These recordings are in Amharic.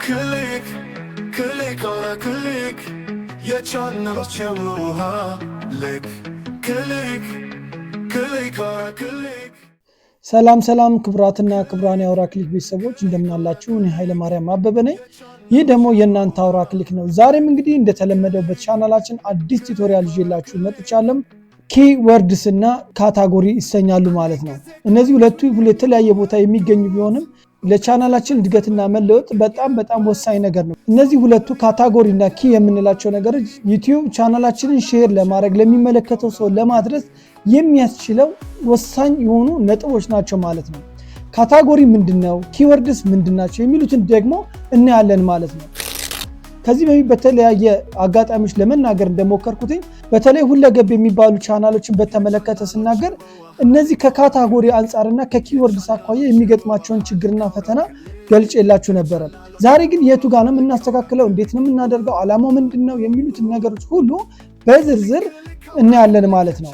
Click, click on a click. Your channel chemuha. Click, click, click on a click. ሰላም ክብራትና ክብራን የአውራ ክሊክ ቤተሰቦች እንደምን አላችሁ? እኔ ኃይለ ማርያም አበበ ነኝ። ይህ ደግሞ የእናንተ አውራ ክሊክ ነው። ዛሬም እንግዲህ እንደተለመደው በቻናላችን አዲስ ቱቶሪያል ይዤላችሁ መጥቻለሁ። ኪወርድስ እና ካታጎሪ ይሰኛሉ ማለት ነው። እነዚህ ሁለቱ የተለያየ ቦታ የሚገኙ ቢሆንም ለቻናላችን እድገትና መለወጥ በጣም ወሳኝ ነገር ነው። እነዚህ ሁለቱ ካታጎሪ እና ኪ የምንላቸው ነገሮች ዩቲዩብ ቻናላችንን ሼር ለማድረግ ለሚመለከተው ሰው ለማድረስ የሚያስችለው ወሳኝ የሆኑ ነጥቦች ናቸው ማለት ነው። ካታጎሪ ምንድነው? ኪወርድስ ምንድናቸው? የሚሉትን ደግሞ እናያለን ማለት ነው። ከዚህ በፊት በተለያየ አጋጣሚዎች ለመናገር እንደሞከርኩትኝ በተለይ ሁለገብ የሚባሉ ቻናሎችን በተመለከተ ስናገር እነዚህ ከካታጎሪ አንጻርና ከኪወርድስ አኳያ የሚገጥማቸውን ችግርና ፈተና ገልጬላችሁ ነበረ። ዛሬ ግን የቱ ጋር ነው የምናስተካክለው፣ እንዴት ነው የምናደርገው፣ ዓላማው ምንድነው የሚሉትን ነገሮች ሁሉ በዝርዝር እናያለን ማለት ነው።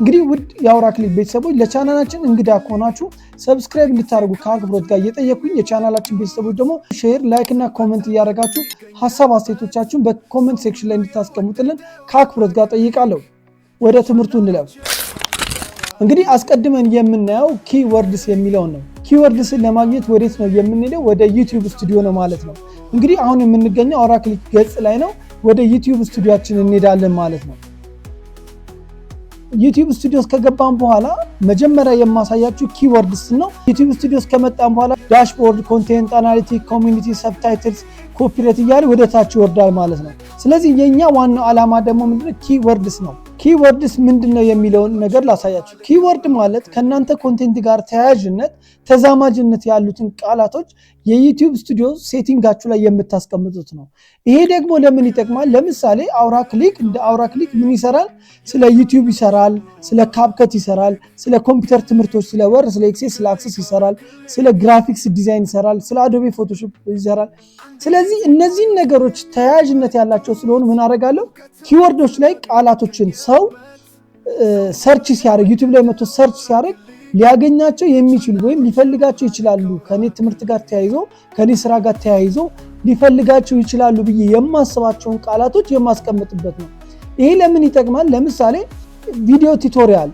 እንግዲህ ውድ የአውራ ክሊክ ቤተሰቦች ለቻናላችን እንግዳ ከሆናችሁ ሰብስክራይብ እንድታደርጉ ከአክብሮት ጋር እየጠየኩኝ የቻናላችን ቤተሰቦች ደግሞ ሼር፣ ላይክ እና ኮመንት እያደረጋችሁ ሀሳብ አስተያየቶቻችሁን በኮመንት ሴክሽን ላይ እንድታስቀምጡልን ከአክብሮት ጋር ጠይቃለሁ። ወደ ትምህርቱ እንለፍ። እንግዲህ አስቀድመን የምናየው ኪወርድስ የሚለውን ነው። ኪወርድስን ለማግኘት ወዴት ነው የምንሄደው? ወደ ዩቲዩብ ስቱዲዮ ነው ማለት ነው። እንግዲህ አሁን የምንገኘው አውራ ክሊክ ገጽ ላይ ነው። ወደ ዩቲዩብ ስቱዲዮአችን እንሄዳለን ማለት ነው። ዩቲዩብ ስቱዲዮስ ከገባን በኋላ መጀመሪያ የማሳያችሁ ኪወርድስ ነው። ዩቲዩብ ስቱዲዮስ ከመጣን በኋላ ዳሽቦርድ፣ ኮንቴንት አናሊቲክ፣ ኮሚኒቲ፣ ሰብታይትልስ፣ ኮፒራይት እያለ ወደ ታች ይወርዳል ማለት ነው። ስለዚህ የኛ ዋናው ዓላማ ደግሞ ምንድነው? ኪወርድስ ነው። ኪወርድስ ምንድነው የሚለውን ነገር ላሳያችሁ። ኪወርድ ማለት ከእናንተ ኮንቴንት ጋር ተያያዥነት፣ ተዛማጅነት ያሉትን ቃላቶች የዩቲዩብ ስቱዲዮ ሴቲንጋችሁ ላይ የምታስቀምጡት ነው። ይሄ ደግሞ ለምን ይጠቅማል? ለምሳሌ አውራ ክሊክ እንደ አውራ ክሊክ ምን ይሰራል? ስለ ዩቲዩብ ይሰራል፣ ስለ ካፕከት ይሰራል፣ ስለ ኮምፒውተር ትምህርቶች፣ ስለ ወርድ፣ ስለ ኤክሴል፣ ስለ አክሰስ ይሰራል፣ ስለ ግራፊክስ ዲዛይን ይሰራል፣ ስለ አዶቤ ፎቶሾፕ ይሰራል። ስለዚህ እነዚህን ነገሮች ተያያዥነት ያላቸው ስለሆኑ ምን አደርጋለሁ? ኪወርዶች ላይ ቃላቶችን ሰው ሰርች ሲያደርግ ዩቲዩብ ላይ መጥቶ ሰርች ሲያደርግ ሊያገኛቸው የሚችሉ ወይም ሊፈልጋቸው ይችላሉ፣ ከኔ ትምህርት ጋር ተያይዞ ከኔ ስራ ጋር ተያይዞ ሊፈልጋቸው ይችላሉ ብዬ የማስባቸውን ቃላቶች የማስቀምጥበት ነው። ይሄ ለምን ይጠቅማል? ለምሳሌ ቪዲዮ ቱቶሪያል፣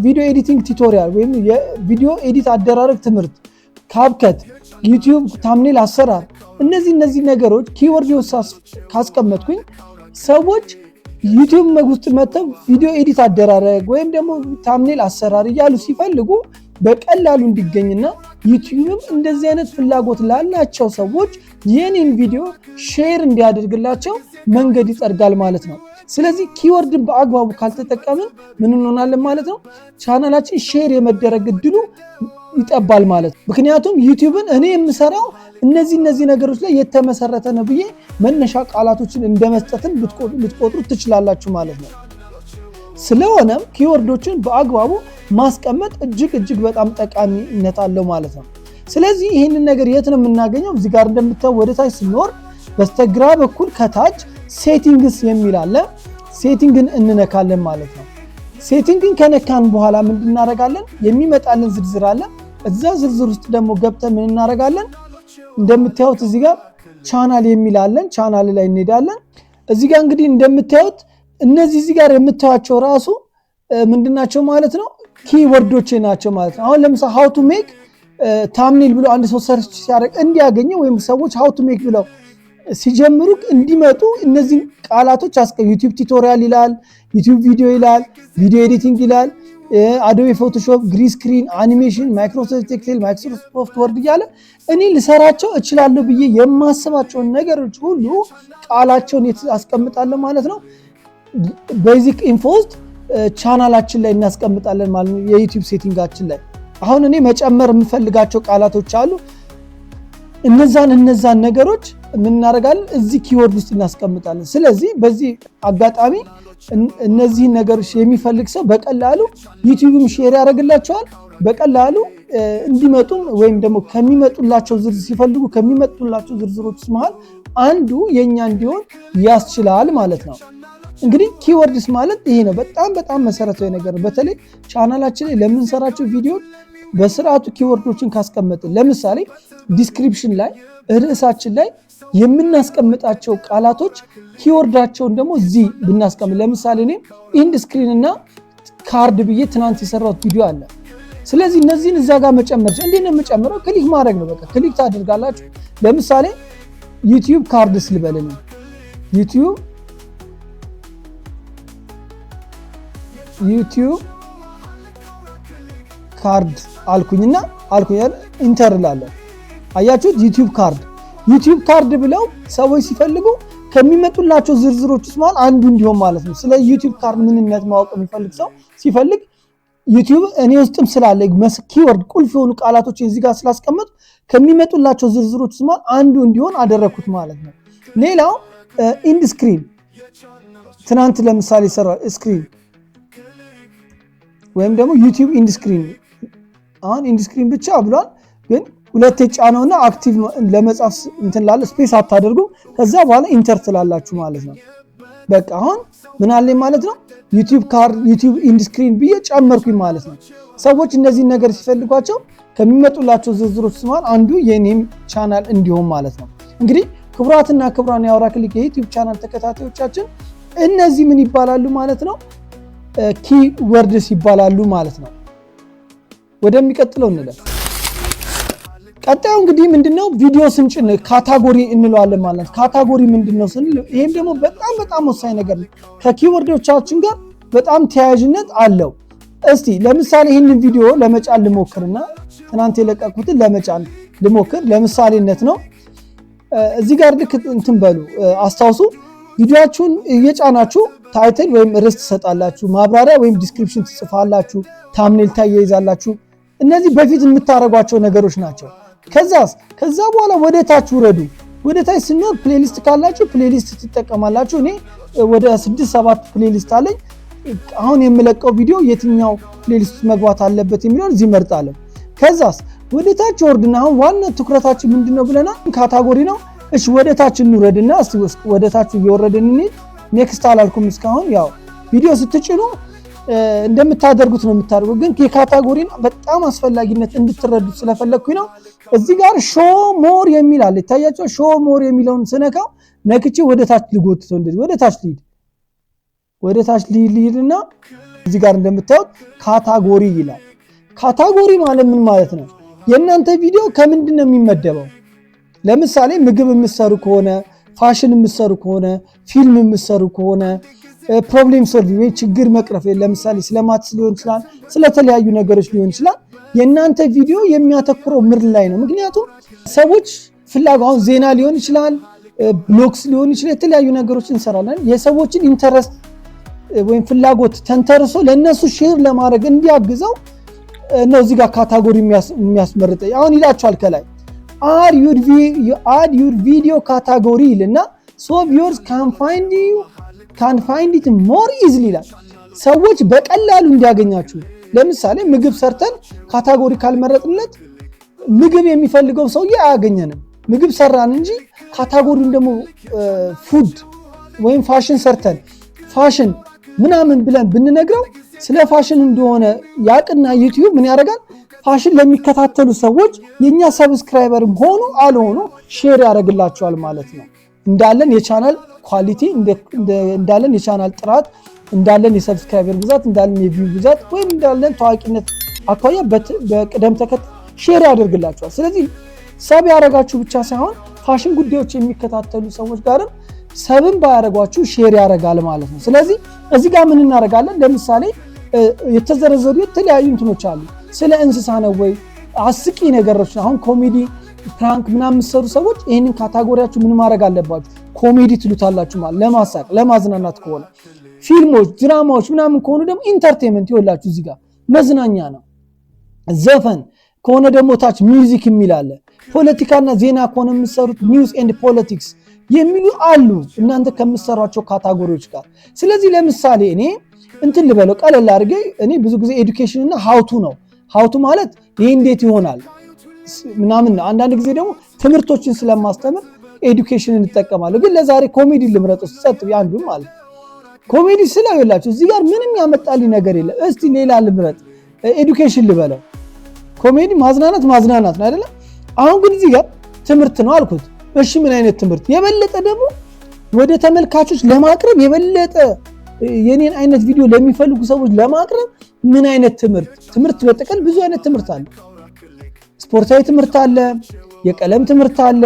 ቪዲዮ ኤዲቲንግ ቱቶሪያል ወይም የቪዲዮ ኤዲት አደራረግ ትምህርት፣ ካፕከት፣ ዩቲዩብ ታምኔል አሰራር፣ እነዚህ ነገሮች ኪወርድ ካስቀመጥኩኝ ሰዎች ዩቲዩብ ውስጥ መጥተው ቪዲዮ ኤዲት አደራረግ ወይም ደግሞ ታምኔል አሰራር እያሉ ሲፈልጉ በቀላሉ እንዲገኝና ዩቲዩብም እንደዚህ አይነት ፍላጎት ላላቸው ሰዎች የኔን ቪዲዮ ሼር እንዲያደርግላቸው መንገድ ይጠርጋል ማለት ነው። ስለዚህ ኪወርድን በአግባቡ ካልተጠቀምን ምን እንሆናለን ማለት ነው? ቻናላችን ሼር የመደረግ እድሉ ይጠባል ማለት ነው። ምክንያቱም ዩቲዩብን እኔ የምሰራው እነዚህ ነገሮች ላይ የተመሰረተ ነው ብዬ መነሻ ቃላቶችን እንደመስጠትን ልትቆጥሩ ትችላላችሁ ማለት ነው። ስለሆነም ኪወርዶችን በአግባቡ ማስቀመጥ እጅግ በጣም ጠቃሚነት አለው ማለት ነው። ስለዚህ ይህንን ነገር የት ነው የምናገኘው? እዚህ ጋር እንደምታዩት ወደ ታች ስንወርድ በስተግራ በኩል ከታች ሴቲንግስ የሚል አለ። ሴቲንግን እንነካለን ማለት ነው። ሴቲንግን ከነካን በኋላ ምን እናደርጋለን? የሚመጣልን ዝርዝር አለ። እዛ ዝርዝር ውስጥ ደግሞ ገብተን ምን እናደርጋለን? እንደምታዩት እዚህ ጋር ቻናል የሚል አለን። ቻናል ላይ እንሄዳለን። እዚህ ጋር እንግዲህ እንደምታዩት እነዚህ እዚህ ጋር የምታዩቸው ራሱ ምንድናቸው ማለት ነው? ኪወርዶች ናቸው ማለት ነው። አሁን ለምሳሌ ሃው ቱ ሜክ ታምኔል ብሎ አንድ ሰው ሰርች ሲያደርግ እንዲያገኘው ወይም ሰዎች ሃው ቱ ሜክ ብለው ሲጀምሩ እንዲመጡ እነዚህ ቃላቶች ዩቲዩብ ቱቶሪያል ይላል፣ ዩቲዩብ ቪዲዮ ይላል፣ ቪዲዮ ኤዲቲንግ ይላል፣ አዶቤ ፎቶሾፕ፣ ግሪን ስክሪን፣ አኒሜሽን፣ ማይክሮሶፍት ኤክሴል፣ ማይክሮሶፍት ወርድ እያለ እኔ ልሰራቸው እችላለሁ ብዬ የማስባቸውን ነገሮች ሁሉ ቃላቸውን አስቀምጣለሁ ማለት ነው። ቤዚክ ኢንፎ ውስጥ ቻናላችን ላይ እናስቀምጣለን ማለት ነው። የዩቲዩብ ሴቲንጋችን ላይ አሁን እኔ መጨመር የምፈልጋቸው ቃላቶች አሉ። እነዛን ነገሮች ምን እናደርጋለን? እዚህ ኪወርድ ውስጥ እናስቀምጣለን። ስለዚህ በዚህ አጋጣሚ እነዚህ ነገሮች የሚፈልግ ሰው በቀላሉ ዩቲዩብም ሼር ያደርግላቸዋል። በቀላሉ እንዲመጡም ወይም ደግሞ ከሚመጡላቸው ዝርዝር ሲፈልጉ ከሚመጡላቸው ዝርዝሮች መሃል አንዱ የኛ እንዲሆን ያስችላል ማለት ነው። እንግዲህ ኪወርድስ ማለት ይሄ ነው። በጣም መሰረታዊ ነገር ነው። በተለይ ቻናላችን ላይ ለምንሰራቸው ቪዲዮዎች በስርዓቱ ኪወርዶችን ካስቀመጥን ለምሳሌ ዲስክሪፕሽን ላይ ርዕሳችን ላይ የምናስቀምጣቸው ቃላቶች ኪወርዳቸውን ደግሞ እዚህ ብናስቀምጥ ለምሳሌ እኔ ኢንድ ስክሪን እና ካርድ ብዬ ትናንት የሰራሁት ቪዲዮ አለ። ስለዚህ እነዚህን እዛ ጋር መጨመር እንዴት ነው የምጨምረው? ክሊክ ማድረግ ነው። በቃ ክሊክ ታደርጋላችሁ። ለምሳሌ ዩቲዩብ ካርድስ ልበልን ዩቲዩብ ካርድ አልኩኝና ኢንተር እላለሁ። አያችሁት? ዩቲዩብ ካርድ ብለው ሰዎች ሲፈልጉ ከሚመጡላቸው ዝርዝሮች ውስጥ ማለት አንዱ እንዲሆን ማለት ነው። ስለ ዩቲዩብ ካርድ ምንነት ማወቅ የሚፈልግ ሰው ሲፈልግ ዩቲዩብ እኔ ውስጥም ስላለ ኪወርድ ቁልፍ የሆኑ ቃላቶች እዚህ ጋር ስላስቀመጡ ከሚመጡላቸው ዝርዝሮች ውስጥ ማለት አንዱ እንዲሆን አደረኩት ማለት ነው። ሌላው ኢንድ ስክሪን ትናንት ለምሳሌ ሰራ ስክሪን ወይም ደግሞ ዩቲዩብ ኢንድ ስክሪን አሁን ኢንድ ስክሪን ብቻ ብሏል፣ ግን ሁለቴ ጫነውና አክቲቭ ለመጻፍ እንትን ላለ ስፔስ አታደርጉም። ከዛ በኋላ ኢንተር ትላላችሁ ማለት ነው። በቃ አሁን ምን አለኝ ማለት ነው ዩቲዩብ ኢንድ ስክሪን ብዬ ጨመርኩኝ ማለት ነው። ሰዎች እነዚህን ነገር ሲፈልጓቸው ከሚመጡላቸው ዝርዝሮች ማለት አንዱ የኔም ቻናል እንዲሆን ማለት ነው። እንግዲህ ክቡራትና ክቡራን የአውራ ክሊክ የዩቲዩብ ቻናል ተከታታዮቻችን እነዚህ ምን ይባላሉ ማለት ነው? ኪወርድስ ይባላሉ ማለት ነው። ወደሚቀጥለው እንለፍ። ቀጣዩ እንግዲህ ምንድነው? ቪዲዮ ስንጭን ካታጎሪ እንለዋለን ማለት ነው። ካታጎሪ ምንድነው ስንል ይሄም ደግሞ በጣም ወሳኝ ነገር ነው። ከኪወርዶቻችን ጋር በጣም ተያያዥነት አለው። እስቲ ለምሳሌ ይህንን ቪዲዮ ለመጫን ልሞክርና ትናንት የለቀኩትን ለመጫን ልሞክር ለምሳሌነት ነው። እዚህ ጋር ልክ እንትን በሉ አስታውሱ። ቪዲዮአችሁን እየጫናችሁ ታይትል ወይም ርዕስ ትሰጣላችሁ፣ ማብራሪያ ወይም ዲስክሪፕሽን ትጽፋላችሁ፣ ታምኔል ታያይዛላችሁ። እነዚህ በፊት የምታደርጓቸው ነገሮች ናቸው። ከዛ በኋላ ወደ ታች ውረዱ። ወደ ታች ስንወርድ ፕሌሊስት ካላችሁ ፕሌሊስት ትጠቀማላችሁ። እኔ ወደ 6-7 ፕሌሊስት አለኝ። አሁን የምለቀው ቪዲዮ የትኛው ፕሌሊስት መግባት አለበት የሚለውን እዚህ መርጣለሁ። ከዛስ ወደ ታች ወርድና አሁን ዋና ትኩረታችን ምንድነው ብለናል? ካታጎሪ ነው። እሺ ወደ ታች እንውረድና እስቲ ወደ ታች እየወረድን እንሂድ። ኔክስት አላልኩም እስካሁን። ያው ቪዲዮ ስትጭኑ እንደምታደርጉት ነው የምታደርጉት፣ ግን የካታጎሪን በጣም አስፈላጊነት እንድትረዱት ስለፈለግኩኝ ነው። እዚህ ጋር ሾ ሞር የሚል አለ ይታያቸው። ሾ ሞር የሚለውን ስነካው ነክቼ ወደ ታች ልጎትተው እንደዚህ ወደ ታች ልሂድና እዚህ ጋር እንደምታዩት ካታጎሪ ይላል። ካታጎሪ ማለት ምን ማለት ነው? የእናንተ ቪዲዮ ከምንድን ነው የሚመደበው? ለምሳሌ ምግብ የምትሰሩ ከሆነ፣ ፋሽን የምትሰሩ ከሆነ፣ ፊልም የምትሰሩ ከሆነ፣ ፕሮብሌም ሶልቪንግ ወይ ችግር መቅረፍ ለምሳሌ ስለማትስ ሊሆን ይችላል፣ ስለተለያዩ ነገሮች ሊሆን ይችላል። የእናንተ ቪዲዮ የሚያተኩረው ምን ላይ ነው? ምክንያቱም ሰዎች ፍላጎት ዜና ሊሆን ይችላል፣ ብሎግስ ሊሆን ይችላል፣ የተለያዩ ነገሮች እንሰራለን። የሰዎችን ኢንተረስት ወይም ፍላጎት ተንተርሶ ለነሱ ሼር ለማድረግ እንዲያግዘው ነው እዚህ ጋር ካታጎሪ የሚያስመርጠ። አሁን ይላችኋል ከላይ add your video category ይልና so viewers can find it more easily ይላል። ሰዎች በቀላሉ እንዲያገኛችሁ። ለምሳሌ ምግብ ሰርተን ካታጎሪ ካልመረጥለት ምግብ የሚፈልገው ሰውዬ አያገኘንም። ምግብ ሰራን እንጂ ካታጎሪውን ደግሞ ፉድ ወይም ፋሽን ሰርተን ፋሽን ምናምን ብለን ብንነግረው ስለ ፋሽን እንደሆነ ያቅና ዩቲዩብ ምን ያደርጋል? ፋሽን ለሚከታተሉ ሰዎች የኛ ሰብስክራይበርም ሆኑ አልሆኑ ሼር ያደርግላቸዋል ማለት ነው። እንዳለን የቻናል ኳሊቲ፣ እንዳለን የቻናል ጥራት፣ እንዳለን የሰብስክራይበር ብዛት፣ እንዳለን የቪው ብዛት ወይም እንዳለን ታዋቂነት አኳያ በቅደም ተከተል ሼር ያደርግላቸዋል። ስለዚህ ሰብ ያደርጋችሁ ብቻ ሳይሆን ፋሽን ጉዳዮች የሚከታተሉ ሰዎች ጋርም ሰብን ባያደርጓችሁ ሼር ያደርጋል ማለት ነው። ስለዚህ እዚህ ጋር ምን እናደርጋለን? ለምሳሌ የተዘረዘሩ የተለያዩ እንትኖች አሉ። ስለ እንስሳ ነው ወይ አስቂ ነገሮች፣ አሁን ኮሜዲ ፕራንክ ምናምን የምትሰሩ ሰዎች ይህንን ካታጎሪያችሁ ምን ማድረግ አለባችሁ? ኮሜዲ ትሉታላችሁ ማለት ለማሳቅ ለማዝናናት ከሆነ። ፊልሞች፣ ድራማዎች ምናምን ከሆኑ ደግሞ ኢንተርቴንመንት ይወላችሁ እዚህ ጋር መዝናኛ ነው። ዘፈን ከሆነ ደግሞ ታች ሚውዚክ የሚል አለ። ፖለቲካና ዜና ከሆነ የምትሰሩት ኒውስ ኤንድ ፖለቲክስ የሚሉ አሉ እናንተ ከምትሰሯቸው ካታጎሪዎች ጋር። ስለዚህ ለምሳሌ እኔ እንትን ልበለው ቀለል አድርጌ እኔ ብዙ ጊዜ ኤዱኬሽን እና ሃውቱ ነው። ሃውቱ ማለት ይሄ እንዴት ይሆናል ምናምን ነው። አንዳንድ ጊዜ ደግሞ ትምህርቶችን ስለማስተምር ኤዱኬሽን እንጠቀማለሁ። ግን ለዛሬ ኮሜዲ ልምረጥ ሰጥ ያንዱ ማለት ኮሜዲ ስላየላችሁ እዚህ ጋር ምንም ያመጣልኝ ነገር የለም። እስቲ ሌላ ልምረጥ፣ ኤዱኬሽን ልበለው። ኮሜዲ ማዝናናት ነው አይደለ? አሁን ግን እዚህ ጋር ትምህርት ነው አልኩት። እሺ ምን አይነት ትምህርት? የበለጠ ደግሞ ወደ ተመልካቾች ለማቅረብ የበለጠ የኔን አይነት ቪዲዮ ለሚፈልጉ ሰዎች ለማቅረብ ምን አይነት ትምህርት በጥቅል ብዙ አይነት ትምህርት አለ። ስፖርታዊ ትምህርት አለ፣ የቀለም ትምህርት አለ፣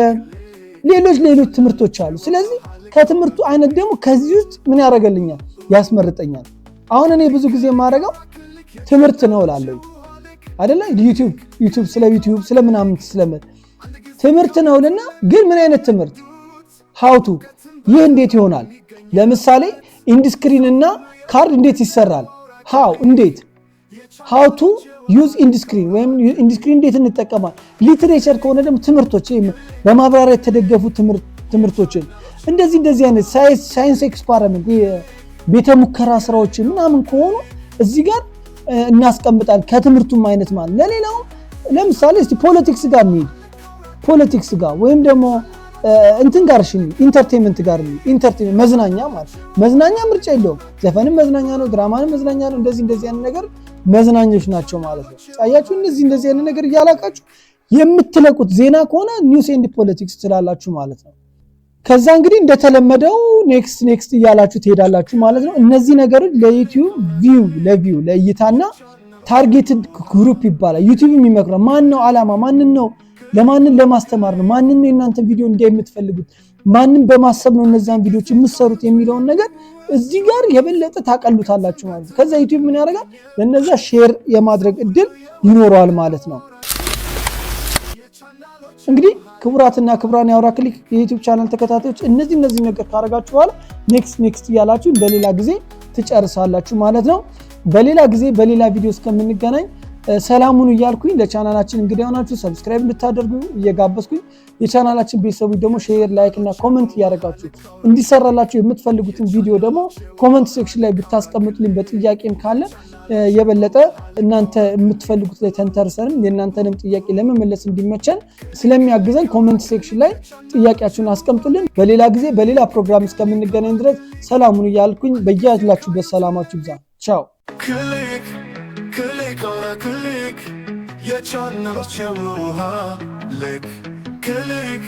ሌሎች ትምህርቶች አሉ። ስለዚህ ከትምህርቱ አይነት ደግሞ ከዚህ ውስጥ ምን ያደርገልኛል? ያስመርጠኛል። አሁን እኔ ብዙ ጊዜ የማደርገው ትምህርት ነው እላለሁ አይደለ? ዩቲዩብ ስለ ዩቲዩብ ስለምናምን ትምህርት ነውልና፣ ግን ምን አይነት ትምህርት? ሃውቱ ይህ እንዴት ይሆናል? ለምሳሌ ኢንዲስክሪን እና ካርድ እንዴት ይሰራል? ሃውቱ ዩዝ ኢንዲስክሪን ወይም ኢንዲስክሪን እንዴት እንጠቀማል? ሊትሬቸር ከሆነ ደግሞ ትምህርቶች በማብራሪያ የተደገፉ ትምህርቶችን እንደዚህ አይነት ሳይንስ ኤክስፐሪመንት ቤተ ሙከራ ስራዎችን ምናምን ከሆኑ እዚህ ጋር እናስቀምጣለን። ከትምህርቱም አይነት ማለት ለሌላው ለምሳሌ እስቲ ፖለቲክስ ጋር ወይም ደግሞ እንትን ጋር ኢንተርቴይንመንት ጋር መዝናኛ ማለት መዝናኛ ምርጫ የለውም። ዘፈንም መዝናኛ ነው፣ ድራማንም መዝናኛ ነው። እንደዚህ አይነት ነገር መዝናኞች ናቸው ማለት ነው። ታያችሁ እንደዚህ አይነት ነገር እያላቃችሁ የምትለቁት ዜና ከሆነ ኒውስ ኤንድ ፖለቲክስ ትላላችሁ ማለት ነው። ከዛ እንግዲህ እንደተለመደው ኔክስት እያላችሁ ትሄዳላችሁ ማለት ነው። እነዚህ ነገሮች ለዩቲዩብ ቪው ለእይታና ታርጌትድ ግሩፕ ይባላል። ዩቲዩብ የሚመክረው ማን ነው? ዓላማ ለማንን ለማስተማር ነው? ማንን ነው እናንተ ቪዲዮ እንዲያይ የምትፈልጉት? ማንን በማሰብ ነው እነዛን ቪዲዮዎች የምትሰሩት የሚለውን ነገር እዚህ ጋር የበለጠ ታቀሉታላችሁ ማለት ነው። ከዛ ዩቲዩብ ምን ያደርጋል? ለነዛ ሼር የማድረግ እድል ይኖረዋል ማለት ነው። እንግዲህ ክቡራትና ክቡራን የአውራ ክሊክ የዩቲዩብ ቻናል ተከታታዮች እነዚህ ነገር ካደረጋችሁ በኋላ ኔክስት እያላችሁ በሌላ ጊዜ ትጨርሳላችሁ ማለት ነው። በሌላ ጊዜ በሌላ ቪዲዮ እስከምንገናኝ ሰላሙን እያልኩኝ ለቻናላችን እንግዲህ ሆናችሁ ሰብስክራይብ እንድታደርጉ እየጋበዝኩኝ የቻናላችን ቤተሰቦች ደግሞ ሼር፣ ላይክ እና ኮሜንት እያደረጋችሁ እንዲሰራላችሁ የምትፈልጉትን ቪዲዮ ደግሞ ኮሜንት ሴክሽን ላይ ብታስቀምጡልኝ በጥያቄም ካለ የበለጠ እናንተ የምትፈልጉት ላይ ተንተርሰን የእናንተንም ጥያቄ ለመመለስ እንዲመቸን ስለሚያግዘን ኮሜንት ሴክሽን ላይ ጥያቄያችሁን አስቀምጡልን። በሌላ ጊዜ በሌላ ፕሮግራም እስከምንገናኝ ድረስ ሰላሙን እያልኩኝ በያላችሁበት ሰላማችሁ ይብዛ። ቻው። ክሊክ የቻናሎች የውሃ ልክ ክሊክ